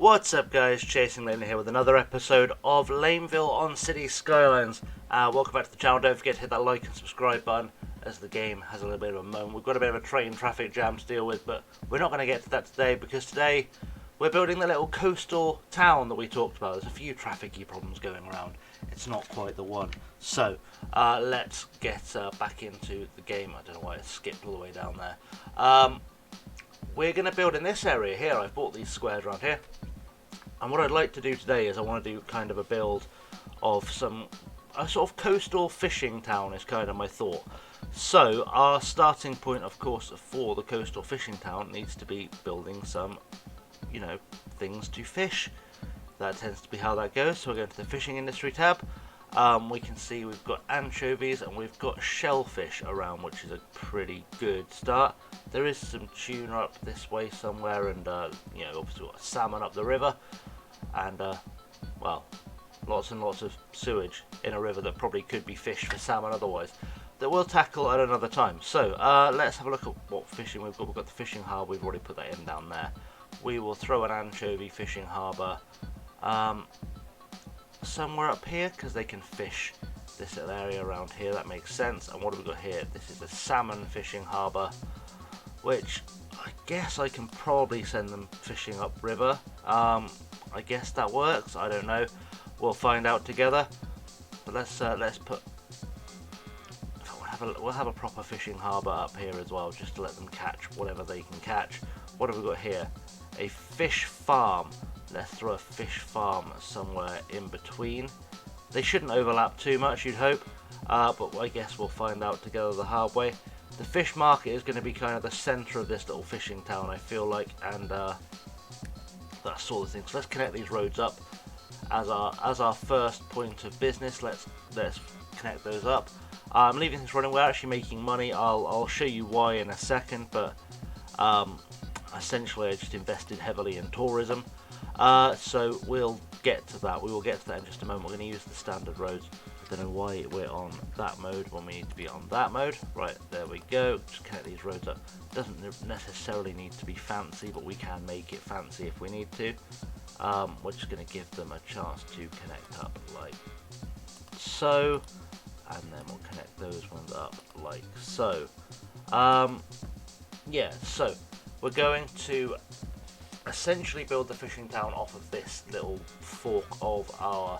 What's up guys, ChasingLamely here with another episode of Lameville on City Skylines. Welcome back to the channel. Don't forget to hit that like and subscribe button as the game has a little bit of a moan. We've got a bit of a train traffic jam to deal with, but we're not going to get to that today because today we're building the little coastal town that we talked about. There's a few trafficy problems going around. It's not quite the one. So let's get back into the game. I don't know why it skipped all the way down there. We're going to build in this area here. I've bought these squares around here. And what I'd like to do today is I want to do kind of a build of a sort of coastal fishing town is kind of my thought. So our starting point, of course, for the coastal fishing town needs to be building some, things to fish. That tends to be how that goes. So we're going to the fishing industry tab. We can see we've got anchovies and we've got shellfish around, which is a pretty good start. There is some tuna up this way somewhere, and obviously got salmon up the river, and well, lots and lots of sewage in a river that probably could be fished for salmon otherwise. That we'll tackle at another time. So let's have a look at what fishing we've got. We've got the fishing harbour. We've already put that in down there. We will throw an anchovy fishing harbour somewhere up here because they can fish this little area around here. That makes sense. And what have we got here? This is a salmon fishing harbour, which I guess I can probably send them fishing upriver. I guess that works. I don't know. We'll find out together. But let's put. We'll have a proper fishing harbour up here as well, just to let them catch whatever they can catch. What have we got here? A fish farm. Let's throw a fish farm somewhere in between. They shouldn't overlap too much, you'd hope. But I guess we'll find out together the hard way. The fish market is going to be kind of the centre of this little fishing town, I feel like, and that sort of thing. So let's connect these roads up as our first point of business. Let's connect those up. I'm leaving this running. We're actually making money. I'll show you why in a second, but essentially I just invested heavily in tourism. So we'll get to that. We will get to that in just a moment. We're going to use the standard roads. I don't know why we're on that mode when we need to be on that mode. Right, there we go. Just connect these roads up. Doesn't necessarily need to be fancy, but we can make it fancy if we need to. We're just going to give them a chance to connect up like so, and then we'll connect those ones up like so. Yeah, so we're going to essentially build the fishing town off of this little fork of our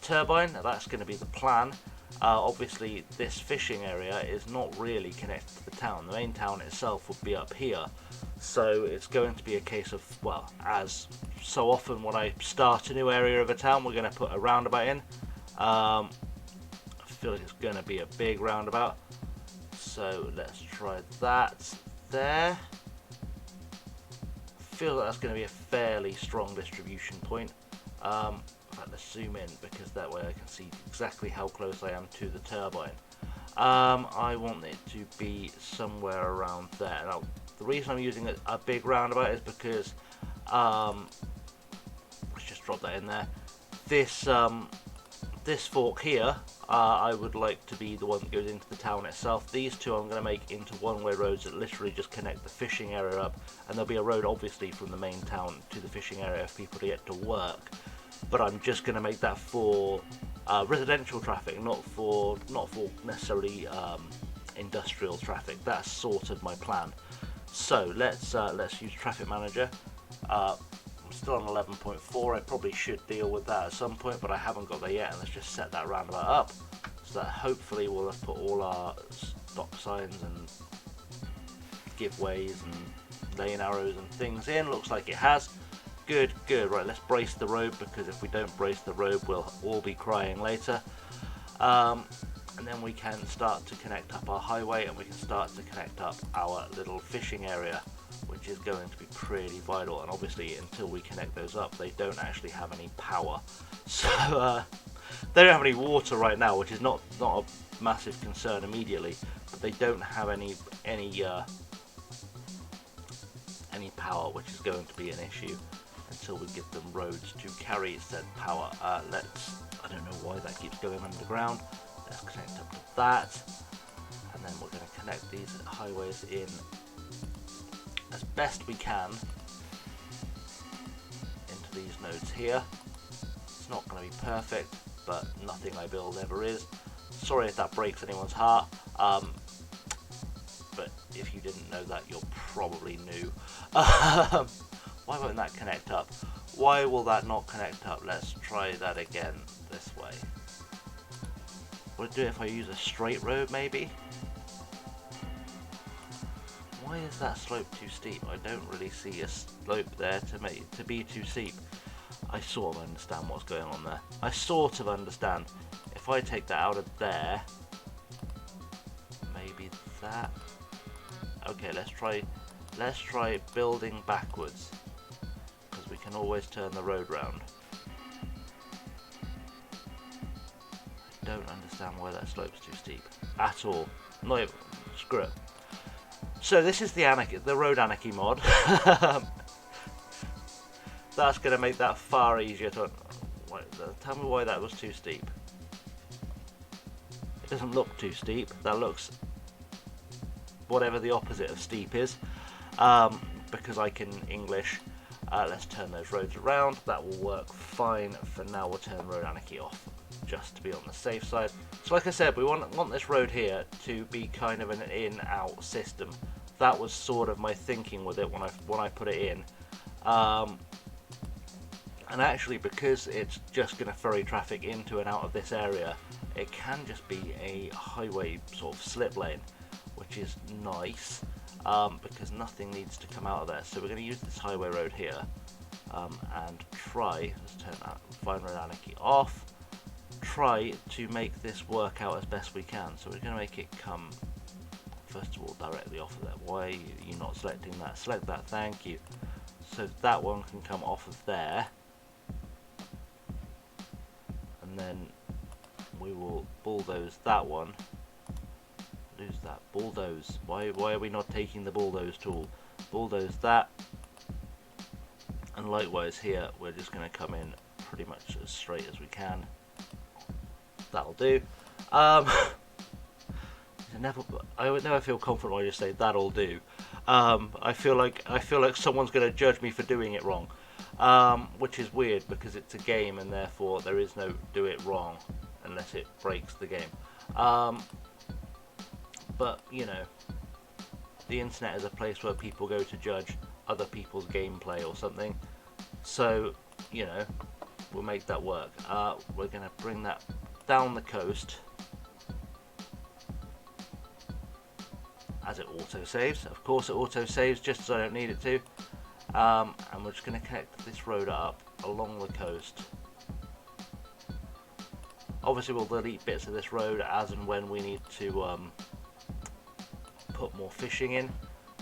turbine. Now that's going to be the plan. Obviously this fishing area is not really connected to the town. The main town itself would be up here, so it's going to be a case of, well, as so often when I start a new area of a town, we're going to put a roundabout in. I feel like it's going to be a big roundabout, so let's try that there. I feel like that's going to be a fairly strong distribution point. In fact, let's zoom in because that way I can see exactly how close I am to the turbine. I want it to be somewhere around there. Now, the reason I'm using a big roundabout is because let's just drop that in there. This fork here, I would like to be the one that goes into the town itself. These two I'm going to make into one-way roads that literally just connect the fishing area up, and there'll be a road obviously from the main town to the fishing area for people to get to work. But I'm just going to make that for residential traffic, not for necessarily industrial traffic. That's sort of my plan. So let's use Traffic Manager. I'm still on 11.4. I probably should deal with that at some point, but I haven't got there yet. And let's just set that roundabout up so that hopefully we'll have put all our stop signs and giveways and lane arrows and things in. Looks like it has. Good, good. Right, let's brace the road, because if we don't brace the road, we'll all be crying later. And then we can start to connect up our highway, and we can start to connect up our little fishing area, which is going to be pretty vital. And obviously, until we connect those up, they don't actually have any power. So they don't have any water right now, which is not a massive concern immediately. But they don't have any power, which is going to be an issue until we give them roads to carry said power. I don't know why that keeps going underground. Let's connect up to that, and then we're going to connect these highways in as best we can nodes here. It's not going to be perfect, but nothing I build ever is. Sorry if that breaks anyone's heart, but if you didn't know that, you're probably new. Why won't that connect up? Why will that not connect up? Let's try that again this way. Would it do it if I use a straight road, maybe? Why is that slope too steep? I don't really see a slope there to be too steep. I sort of understand what's going on there. I sort of understand. If I take that out of there, maybe that. Okay, let's try building backwards, because we can always turn the road round. I don't understand why that slope's too steep at all. Not even, screw it. So this is the road anarchy mod. That's going to make that far easier to... Tell me why that was too steep. It doesn't look too steep. That looks whatever the opposite of steep is. Because I can English. Let's turn those roads around. That will work fine. For now, we'll turn road anarchy off, just to be on the safe side. So like I said, we want this road here to be kind of an in-out system. That was sort of my thinking with it when I put it in. And actually, because it's just going to ferry traffic into and out of this area, it can just be a highway sort of slip lane, which is nice, because nothing needs to come out of there. So we're going to use this highway road here, and let's turn that Fine Road Anarchy off, try to make this work out as best we can. So we're going to make it come, first of all, directly off of there. Why are you not selecting that? Select that, thank you. So that one can come off of there. And then we will bulldoze that one. Lose that. Bulldoze. Why are we not taking the bulldoze tool? Bulldoze that. And likewise here, we're just going to come in pretty much as straight as we can. That'll do. I would never feel confident when I just say that'll do. I feel like someone's going to judge me for doing it wrong. Which is weird, because it's a game and therefore there is no do it wrong unless it breaks the game. But you know, the internet is a place where people go to judge other people's gameplay or something, so you know, we'll make that work. We're going to bring that down the coast as it auto saves. Of course it auto saves just as I don't need it to. And we're just going to connect this road up along the coast. Obviously we'll delete bits of this road as and when we need to put more fishing in,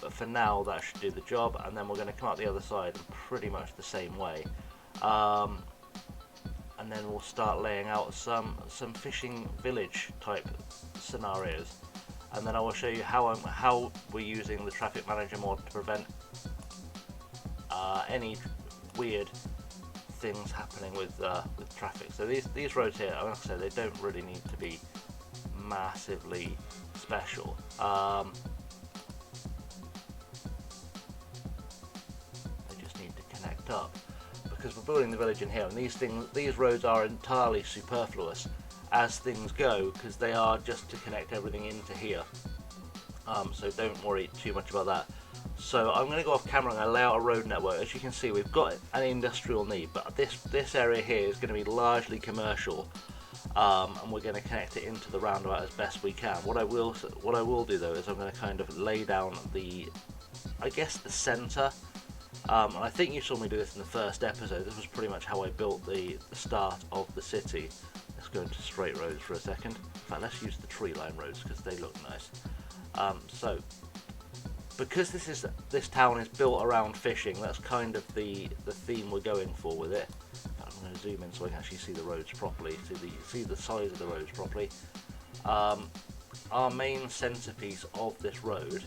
but for now that should do the job. And then we're going to come out the other side in pretty much the same way, and then we'll start laying out some fishing village type scenarios, and then I will show you how we're using the traffic manager mod to prevent any weird things happening with traffic. So these roads here, like I said, they don't really need to be massively special. They just need to connect up, because we're building the village in here, and these roads are entirely superfluous as things go, because they are just to connect everything into here. So don't worry too much about that. So I'm going to go off camera and lay out a road network. As you can see, we've got an industrial need, but this area here is going to be largely commercial, and we're going to connect it into the roundabout as best we can. What I will do though is I'm going to kind of lay down the centre. And I think you saw me do this in the first episode. This was pretty much how I built the start of the city. Let's go into straight roads for a second. In fact, let's use the tree line roads because they look nice. So because this town is built around fishing, that's kind of the theme we're going for with it. I'm going to zoom in so I can actually see the roads properly, see the size of the roads properly. Our main centerpiece of this road,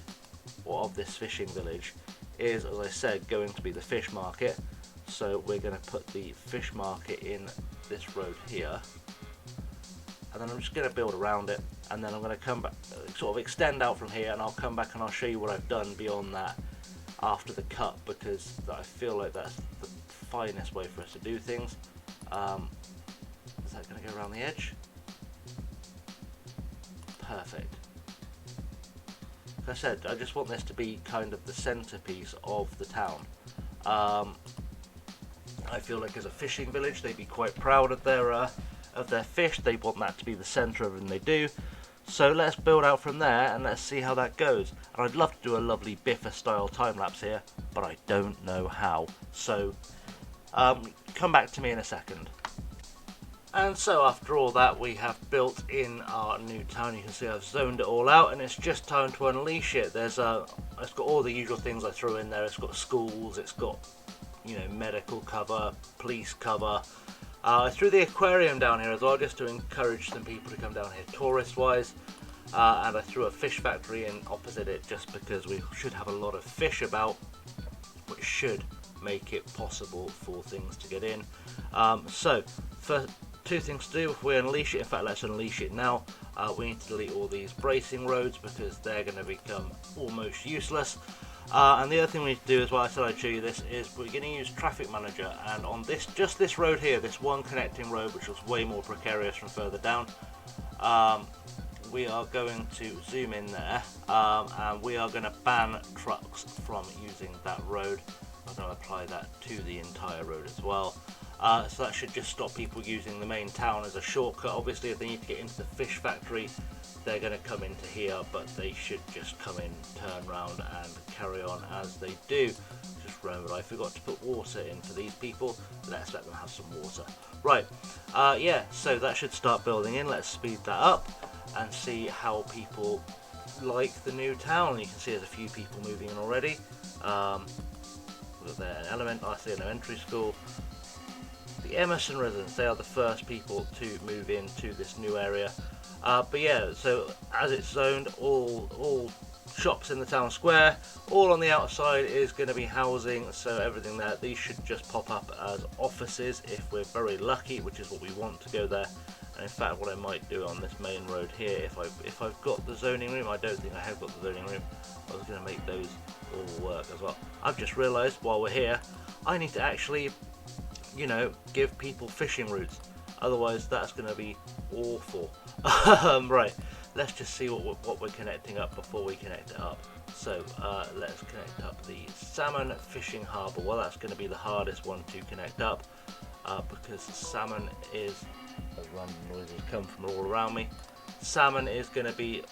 or of this fishing village, is, as I said, going to be the fish market. So we're going to put the fish market in this road here, and then I'm just going to build around it, and then I'm going to come back, sort of extend out from here, and I'll come back and I'll show you what I've done beyond that after the cut, because I feel like that's the finest way for us to do things. Is that going to go around the edge? Perfect. Like I said, I just want this to be kind of the centerpiece of the town. I feel like as a fishing village, they'd be quite proud of their fish. They want that to be the center of everything they do. So let's build out from there and let's see how that goes. And I'd love to do a lovely Biffa style time lapse here, but I don't know how. So come back to me in a second. And so after all that, we have built in our new town. You can see I've zoned it all out, and it's just time to unleash it. It's got all the usual things I threw in there. It's got schools, it's got, you know, medical cover, police cover. I threw the aquarium down here as well, just to encourage some people to come down here tourist wise. And I threw a fish factory in opposite it, just because we should have a lot of fish about, which should make it possible for things to get in. So for two things to do if we unleash it. In fact, let's unleash it now. We need to delete all these bracing roads because they're going to become almost useless. And the other thing we need to do as well, I said I'd show you this, is we're going to use Traffic Manager, and on this, just this road here, this one connecting road, which was way more precarious from further down, we are going to zoom in there, and we are going to ban trucks from using that road. I'm going to apply that to the entire road as well. So that should just stop people using the main town as a shortcut. Obviously, if they need to get into the fish factory, they're going to come into here, but they should just come in, turn around and carry on as they do. Just remember, I forgot to put water in for these people. Let's let them have some water. Right, yeah, so that should start building in. Let's speed that up and see how people like the new town. You can see there's a few people moving in already. We've got there I see an elementary school. The Emerson residents, they are the first people to move into this new area. But yeah, so as it's zoned, all shops in the town square, all on the outside is going to be housing, so everything there, these should just pop up as offices if we're very lucky, which is what we want to go there. And in fact, what I might do on this main road here, if I've got the zoning room, I don't think I have got the zoning room, I was going to make those all work as well. I've just realised while we're here, I need to actually, you know, give people fishing routes, otherwise that's going to be awful. Right, let's just see what we're connecting up before we connect it up. So let's connect up the salmon fishing harbour. Well, that's going to be the hardest one to connect up because salmon is, as random noises come from all around me, salmon is going to be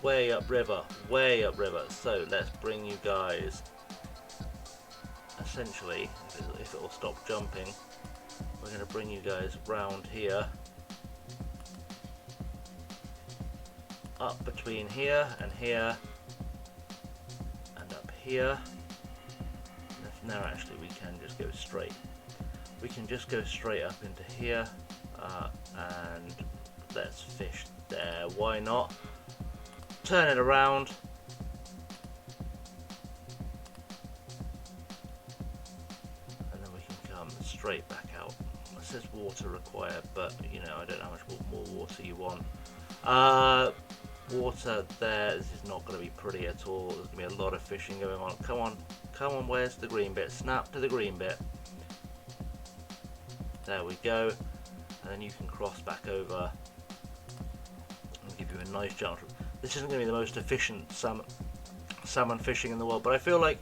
way upriver. So let's bring you guys, essentially, if it will stop jumping, we're going to bring you guys round here, up between here, and up here. Now actually we can just go straight. We can just go straight up into here, and let's fish there. Why not? Turn it around. And then we can come straight back out. It says water required, but you know, I don't know how much more water you want. Water there, this is not going to be pretty at all. There's going to be a lot of fishing going on. Come on, where's the green bit? Snap to the green bit. There we go. And then you can cross back over and give you a nice jump. This isn't going to be the most efficient salmon fishing in the world, but I feel like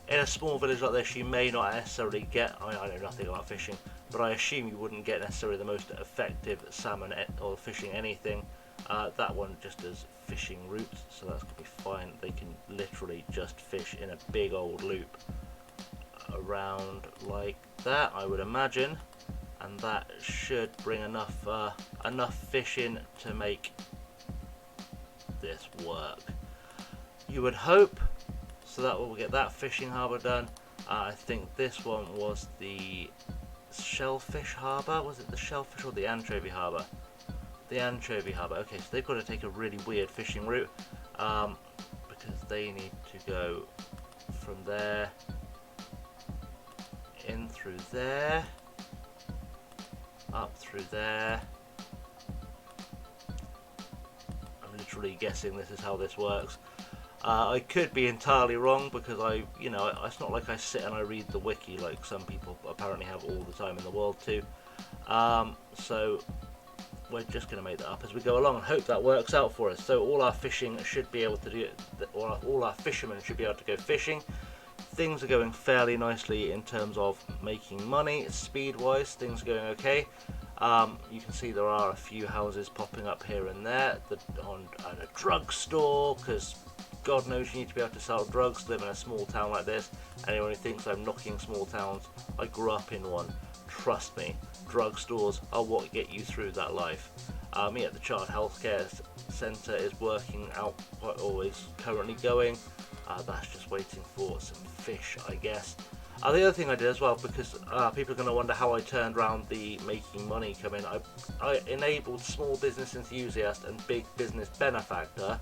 in a small village like this you may not necessarily get, I know nothing about fishing, but I assume you wouldn't get necessarily the most effective salmon or fishing anything. That one just does fishing routes, so that's going to be fine. They can literally just fish in a big old loop around like that, I would imagine, and that should bring enough fish in to make this work, you would hope. So that will get that fishing harbour done. I think this one was the shellfish harbour. Was it the shellfish or the anchovy harbour? The anchovy harbour. Okay, so they've got to take a really weird fishing route because they need to go from there in through there, up through there. I'm literally guessing this is how this works. I could be entirely wrong because it's not like I sit and I read the wiki like some people apparently have all the time in the world to. So we're just going to make that up as we go along and hope that works out for us. So all our fishing should be able to do, all our fishermen should be able to go fishing. Things are going fairly nicely in terms of making money. Speed wise, things are going okay. You can see there are a few houses popping up here and there, and a drugstore, because God knows you need to be able to sell drugs to live in a small town like this. Anyone who thinks I'm knocking small towns, I grew up in one. Trust me, drugstores are what get you through that life. Me at the Child Healthcare Centre is working out quite always currently going. That's just waiting for some fish, I guess. The other thing I did as well, because people are going to wonder how I turned around the making money come in, I enabled small business enthusiast and big business benefactor,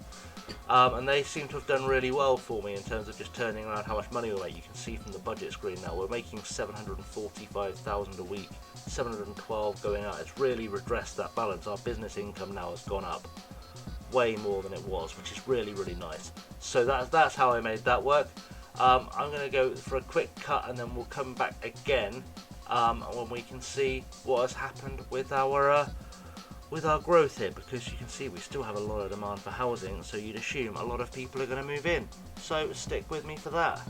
and they seem to have done really well for me in terms of just turning around how much money we make. You can see from the budget screen now we're making 745,000 a week, 712 going out. It's really redressed that balance. Our business income now has gone up way more than it was, which is really, really nice. So that's how I made that work. I'm going to go for a quick cut and then we'll come back again when we can see what has happened with our growth here, because you can see we still have a lot of demand for housing, so you'd assume a lot of people are going to move in. So stick with me for that.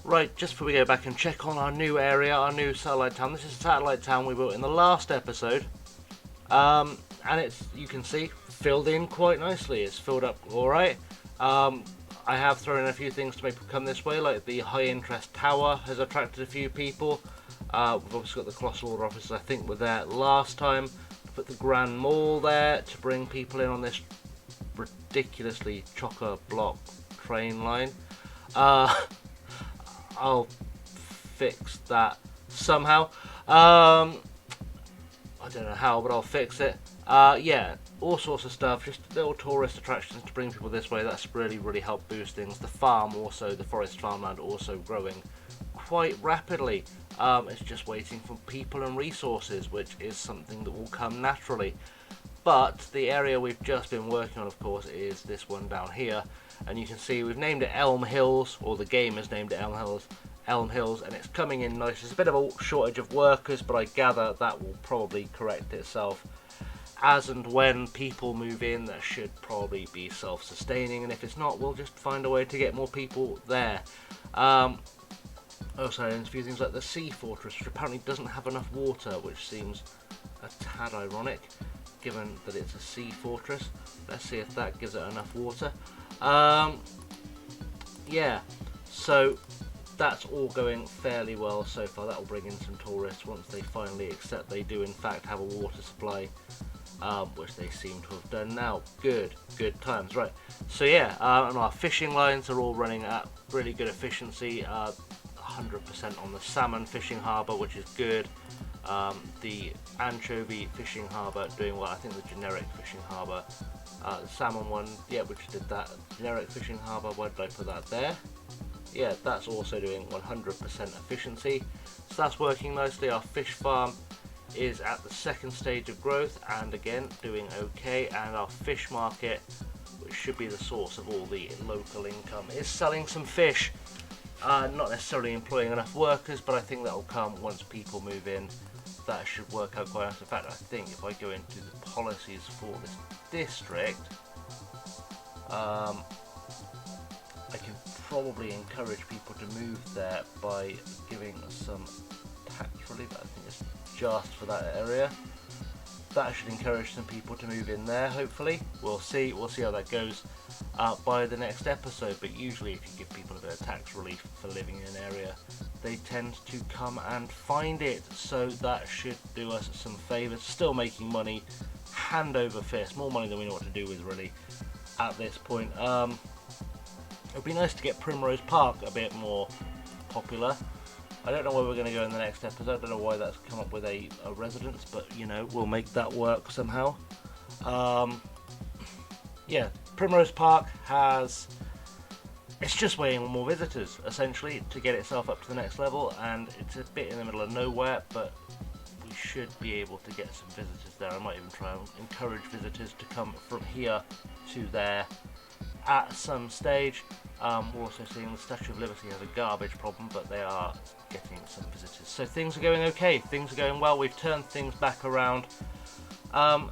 Right, just before we go back and check on our new area, our new satellite town. This is a satellite town we built in the last episode, and it's, you can see, filled in quite nicely. It's filled up alright. I have thrown in a few things to make people come this way, like the high interest tower has attracted a few people. We've obviously got the Colossal Order offices, I think were there last time. Put the Grand Mall there to bring people in on this ridiculously chock-a-block train line. I'll fix that somehow. I don't know how, but I'll fix it. Yeah, all sorts of stuff, just little tourist attractions to bring people this way. That's really, really helped boost things. The farm also, the forest farmland also growing quite rapidly. It's just waiting for people and resources, which is something that will come naturally. But the area we've just been working on, of course, is this one down here. And you can see we've named it Elm Hills, or the game has named it Elm Hills, and it's coming in nice. There's a bit of a shortage of workers, but I gather that will probably correct itself. As and when people move in, that should probably be self-sustaining, and if it's not, we'll just find a way to get more people there. Also, there's a few things like the Sea Fortress, which apparently doesn't have enough water, which seems a tad ironic, given that it's a sea fortress. Let's see if that gives it enough water. Yeah, so that's all going fairly well so far. That will bring in some tourists once they finally accept they do in fact have a water supply, which they seem to have done now. Good times. Right, so yeah, and our fishing lines are all running at really good efficiency. 100% on the salmon fishing harbour, which is good. The anchovy fishing harbour doing well. I think the generic fishing harbour, the salmon one, yeah, which did that. Generic fishing harbour, where did I put that there? Yeah, that's also doing 100% efficiency. So that's working nicely. Our fish farm is at the second stage of growth and again doing okay. And our fish market, which should be the source of all the local income, is selling some fish. Not necessarily employing enough workers, but I think that will come once people move in. That should work out quite nice. In fact, I think if I go into the policies for this district, I can probably encourage people to move there by giving some tax relief. I think it's just for that area. That should encourage some people to move in there, hopefully. We'll see how that goes by the next episode, but usually if you give people a bit of tax relief for living in an area, they tend to come and find it, so that should do us some favours. Still making money, hand over fist, more money than we know what to do with really at this point. It would be nice to get Primrose Park a bit more popular. I don't know where we're going to go in the next episode. I don't know why that's come up with a residence, but you know, we'll make that work somehow. Yeah, Primrose Park it's just waiting on more visitors, essentially, to get itself up to the next level, and it's a bit in the middle of nowhere, but we should be able to get some visitors there. I might even try and encourage visitors to come from here to there, at some stage. We're also seeing the Statue of Liberty has a garbage problem, but they are getting some visitors. So things are going okay, things are going well, we've turned things back around.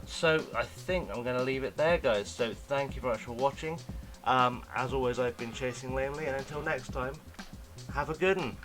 So I think I'm going to leave it there, guys. So thank you very much for watching. As always, I've been Chasing Lamely, and until next time, have a good one.